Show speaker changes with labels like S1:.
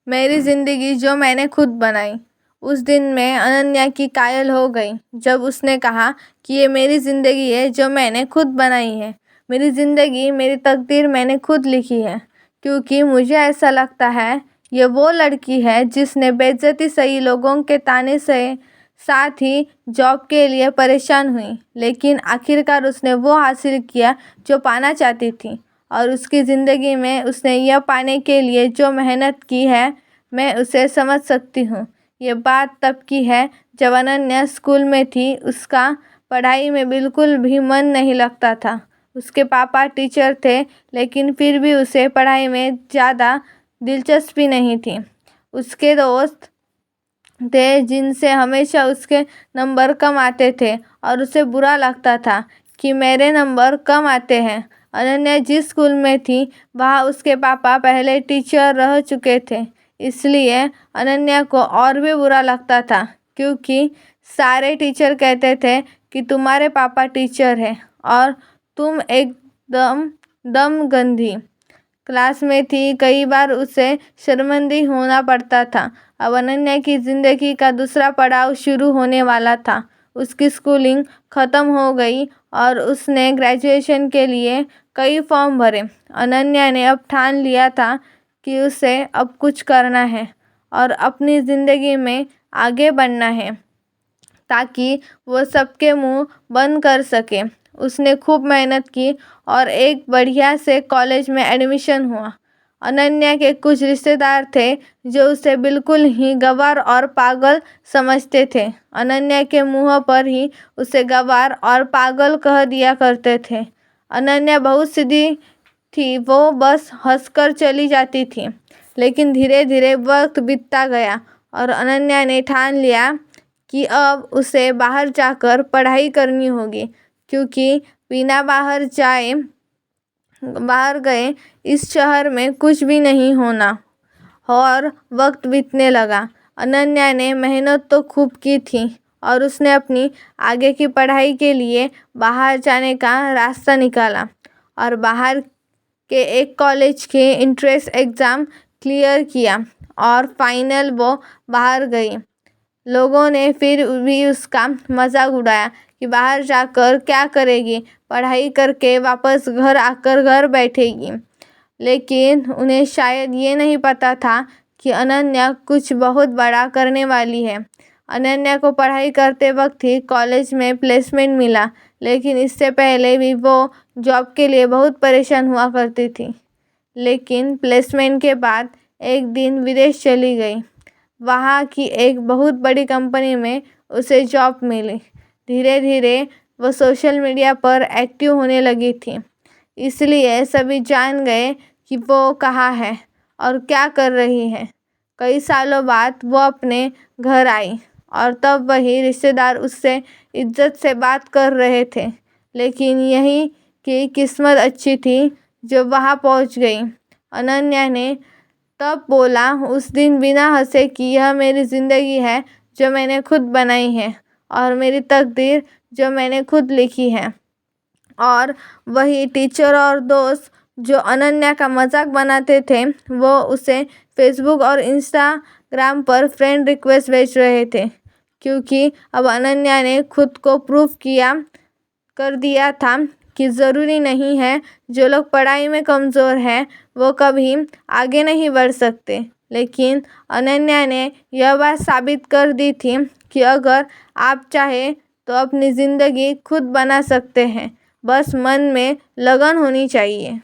S1: मेरी जिंदगी जो मैंने खुद बनाई। उस दिन मैं अनन्या की कायल हो गई जब उसने कहा कि ये मेरी ज़िंदगी है जो मैंने खुद बनाई है। मेरी ज़िंदगी, मेरी तकदीर मैंने खुद लिखी है। क्योंकि मुझे ऐसा लगता है ये वो लड़की है जिसने बेइज्जती सही, लोगों के ताने सहे, साथ ही जॉब के लिए परेशान हुई, लेकिन आखिरकार उसने वो हासिल किया जो पाना चाहती थी। और उसकी ज़िंदगी में उसने यह पाने के लिए जो मेहनत की है, मैं उसे समझ सकती हूँ। ये बात तब की है जब अनन्या स्कूल में थी। उसका पढ़ाई में बिल्कुल भी मन नहीं लगता था। उसके पापा टीचर थे, लेकिन फिर भी उसे पढ़ाई में ज़्यादा दिलचस्पी नहीं थी। उसके दोस्त थे जिनसे हमेशा उसके नंबर कम आते थे और उसे बुरा लगता था कि मेरे नंबर कम आते हैं। अनन्या जिस स्कूल में थी वहाँ उसके पापा पहले टीचर रह चुके थे, इसलिए अनन्या को और भी बुरा लगता था, क्योंकि सारे टीचर कहते थे कि तुम्हारे पापा टीचर हैं और तुम एकदम दम गंधी क्लास में थी। कई बार उसे शर्मिंदा होना पड़ता था। अब अनन्या की ज़िंदगी का दूसरा पड़ाव शुरू होने वाला था। उसकी स्कूलिंग ख़त्म हो गई और उसने ग्रेजुएशन के लिए कई फॉर्म भरे। अनन्या ने अब ठान लिया था कि उसे अब कुछ करना है और अपनी ज़िंदगी में आगे बढ़ना है, ताकि वो सबके मुंह बंद कर सके। उसने खूब मेहनत की और एक बढ़िया से कॉलेज में एडमिशन हुआ। अनन्या के कुछ रिश्तेदार थे जो उसे बिल्कुल ही गंवार और पागल समझते थे। अनन्या के मुंह पर ही उसे गंवार और पागल कह दिया करते थे। अनन्या बहुत सीधी थी, वो बस हंसकर चली जाती थी। लेकिन धीरे धीरे वक्त बीतता गया और अनन्या ने ठान लिया कि अब उसे बाहर जाकर पढ़ाई करनी होगी, क्योंकि बिना बाहर गए इस शहर में कुछ भी नहीं होना। और वक्त बीतने लगा। अनन्या ने मेहनत तो खूब की थी और उसने अपनी आगे की पढ़ाई के लिए बाहर जाने का रास्ता निकाला और बाहर के एक कॉलेज के एंट्रेंस एग्ज़ाम क्लियर किया और फाइनल वो बाहर गई। लोगों ने फिर भी उसका मजाक उड़ाया कि बाहर जाकर क्या करेगी, पढ़ाई करके वापस घर आकर घर बैठेगी। लेकिन उन्हें शायद ये नहीं पता था कि अनन्या कुछ बहुत बड़ा करने वाली है। अनन्या को पढ़ाई करते वक्त ही कॉलेज में प्लेसमेंट मिला, लेकिन इससे पहले भी वो जॉब के लिए बहुत परेशान हुआ करती थी। लेकिन प्लेसमेंट के बाद एक दिन विदेश चली गई। वहाँ की एक बहुत बड़ी कंपनी में उसे जॉब मिली। धीरे धीरे वो सोशल मीडिया पर एक्टिव होने लगी थी, इसलिए सभी जान गए कि वो कहाँ है और क्या कर रही है। कई सालों बाद वो अपने घर आई और तब वही रिश्तेदार उससे इज्जत से बात कर रहे थे। लेकिन यही की किस्मत अच्छी थी जो वहाँ पहुँच गई। अनन्या ने तब बोला उस दिन बिना हंसे कि यह मेरी ज़िंदगी है जो मैंने खुद बनाई है और मेरी तकदीर जो मैंने खुद लिखी है। और वही टीचर और दोस्त जो अनन्या का मजाक बनाते थे, वो उसे फेसबुक और इंस्टाग्राम पर फ्रेंड रिक्वेस्ट भेज रहे थे, क्योंकि अब अनन्या ने खुद को प्रूव कर दिया था कि ज़रूरी नहीं है जो लोग पढ़ाई में कमज़ोर हैं वो कभी आगे नहीं बढ़ सकते। लेकिन अनन्या ने यह बात साबित कर दी थी कि अगर आप चाहें तो अपनी ज़िंदगी खुद बना सकते हैं, बस मन में लगन होनी चाहिए।